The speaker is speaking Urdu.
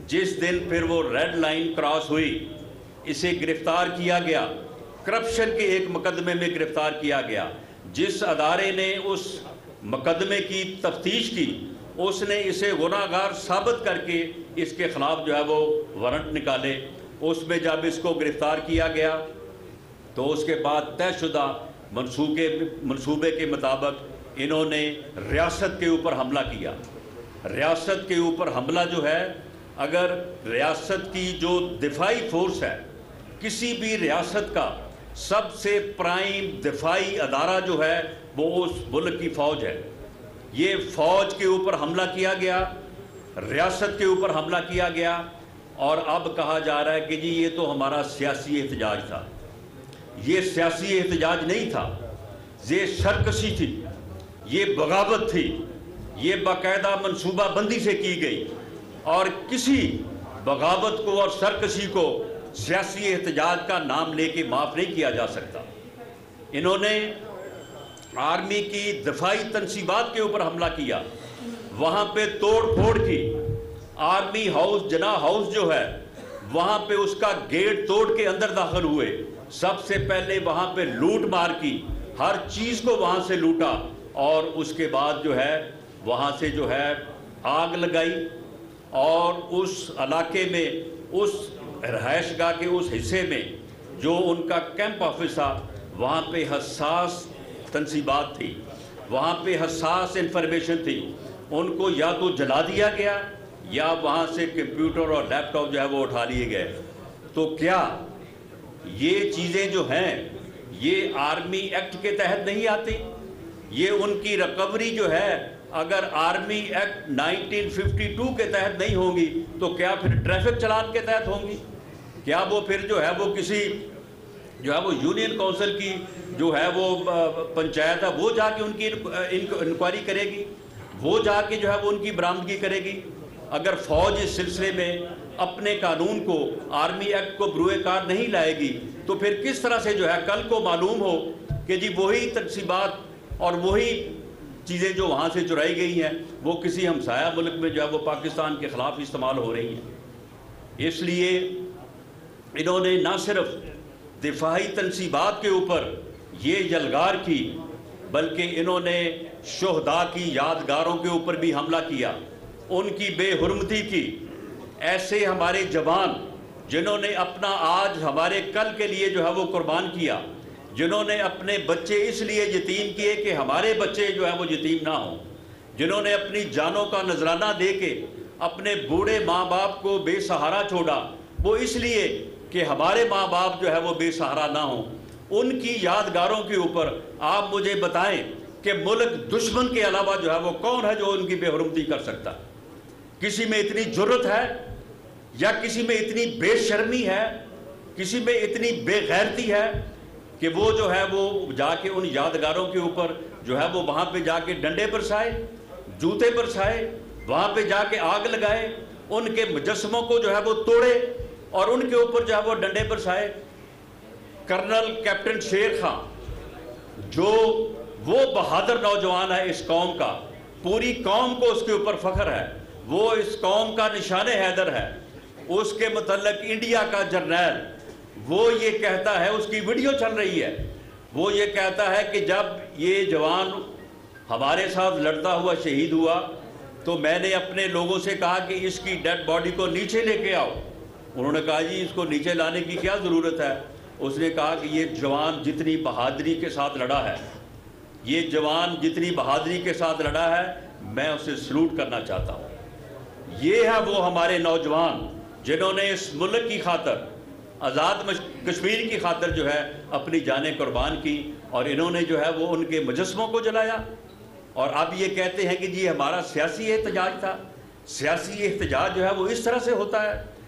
جس دن پھر وہ ریڈ لائن کراس ہوئی اسے گرفتار کیا گیا، کرپشن کے ایک مقدمے میں گرفتار کیا گیا۔ جس ادارے نے اس مقدمے کی تفتیش کی اس نے اسے گناہ گار ثابت کر کے اس کے خلاف جو ہے وہ وارنٹ نکالے۔ اس میں جب اس کو گرفتار کیا گیا تو اس کے بعد طے شدہ منصوبے کے مطابق انہوں نے ریاست کے اوپر حملہ کیا۔ ریاست کے اوپر حملہ جو ہے، اگر ریاست کی جو دفاعی فورس ہے، کسی بھی ریاست کا سب سے پرائم دفاعی ادارہ جو ہے وہ اس ملک کی فوج ہے۔ یہ فوج کے اوپر حملہ کیا گیا، ریاست کے اوپر حملہ کیا گیا، اور اب کہا جا رہا ہے کہ جی یہ تو ہمارا سیاسی احتجاج تھا۔ یہ سیاسی احتجاج نہیں تھا، یہ سرکشی تھی، یہ بغاوت تھی، یہ باقاعدہ منصوبہ بندی سے کی گئی، اور کسی بغاوت کو اور سرکشی کو سیاسی احتجاج کا نام لے کے معاف نہیں کیا جا سکتا۔ انہوں نے آرمی کی دفاعی تنصیبات کے اوپر حملہ کیا، وہاں پہ توڑ پھوڑ کی، آرمی ہاؤس جناح ہاؤس جو ہے وہاں پہ اس کا گیٹ توڑ کے اندر داخل ہوئے، سب سے پہلے وہاں پہ لوٹ مار کی، ہر چیز کو وہاں سے لوٹا، اور اس کے بعد جو ہے وہاں سے جو ہے آگ لگائی، اور اس علاقے میں اس رہائش گاہ کے اس حصے میں جو ان کا کیمپ آفس تھا وہاں پہ حساس تنصیبات تھی، وہاں پہ حساس انفارمیشن تھی، ان کو یا تو جلا دیا گیا یا وہاں سے کمپیوٹر اور لیپ ٹاپ جو ہے وہ اٹھا لیے گئے۔ تو کیا یہ چیزیں جو ہیں یہ آرمی ایکٹ کے تحت نہیں آتی؟ یہ ان کی ریکوری جو ہے اگر آرمی ایکٹ 1952 کے تحت نہیں ہوں گی تو کیا پھر ٹریفک چلان کے تحت ہوں گی؟ کیا وہ پھر جو ہے وہ کسی جو ہے وہ یونین کونسل کی جو ہے وہ پنچایت ہے وہ جا کے ان کی انکوائری کرے گی، وہ جا کے جو ہے وہ ان کی برآمدگی کرے گی؟ اگر فوج اس سلسلے میں اپنے قانون کو، آرمی ایکٹ کو بروئے کار نہیں لائے گی تو پھر کس طرح سے جو ہے کل کو معلوم ہو کہ جی وہی تنصیبات اور وہی چیزیں جو وہاں سے چرائی گئی ہیں وہ کسی ہمسایہ ملک میں جو ہے وہ پاکستان کے خلاف استعمال ہو رہی ہیں۔ اس لیے انہوں نے نہ صرف دفاعی تنصیبات کے اوپر یہ یلغار کی بلکہ انہوں نے شہداء کی یادگاروں کے اوپر بھی حملہ کیا، ان کی بے حرمتی کی۔ ایسے ہمارے جوان جنہوں نے اپنا آج ہمارے کل کے لیے جو ہے وہ قربان کیا، جنہوں نے اپنے بچے اس لیے یتیم کیے کہ ہمارے بچے جو ہے وہ یتیم نہ ہوں، جنہوں نے اپنی جانوں کا نذرانہ دے کے اپنے بوڑھے ماں باپ کو بے سہارا چھوڑا، وہ اس لیے کہ ہمارے ماں باپ جو ہے وہ بے سہارا نہ ہوں، ان کی یادگاروں کے اوپر آپ مجھے بتائیں کہ ملک دشمن کے علاوہ جو ہے وہ کون ہے جو ان کی بے حرمتی کر سکتا؟ کسی میں اتنی جرت ہے یا کسی میں اتنی بے شرمی ہے، کسی میں اتنی بے غیرتی ہے کہ وہ جو ہے وہ جا کے ان یادگاروں کے اوپر جو ہے وہ وہاں پہ جا کے ڈنڈے برسائے، جوتے برسائے، وہاں پہ جا کے آگ لگائے، ان کے مجسموں کو جو ہے وہ توڑے اور ان کے اوپر جو ہے وہ ڈنڈے برسائے؟ کرنل کیپٹن شیر خان جو وہ بہادر نوجوان ہے اس قوم کا، پوری قوم کو اس کے اوپر فخر ہے، وہ اس قوم کا نشان حیدر ہے، اس کے متعلق انڈیا کا جرنیل وہ یہ کہتا ہے، اس کی ویڈیو چل رہی ہے، وہ یہ کہتا ہے کہ جب یہ جوان ہمارے ساتھ لڑتا ہوا شہید ہوا تو میں نے اپنے لوگوں سے کہا کہ اس کی ڈیڈ باڈی کو نیچے لے کے آؤ۔ انہوں نے کہا جی اس کو نیچے لانے کی کیا ضرورت ہے؟ اس نے کہا کہ یہ جوان جتنی بہادری کے ساتھ لڑا ہے، یہ جوان جتنی بہادری کے ساتھ لڑا ہے میں اسے سلوٹ کرنا چاہتا ہوں۔ یہ ہے وہ ہمارے نوجوان جنہوں نے اس ملک کی خاطر، آزاد کشمیر کی خاطر جو ہے اپنی جانیں قربان کی، اور انہوں نے جو ہے وہ ان کے مجسموں کو جلایا، اور اب یہ کہتے ہیں کہ جی ہمارا سیاسی احتجاج تھا۔ سیاسی احتجاج جو ہے وہ اس طرح سے ہوتا ہے؟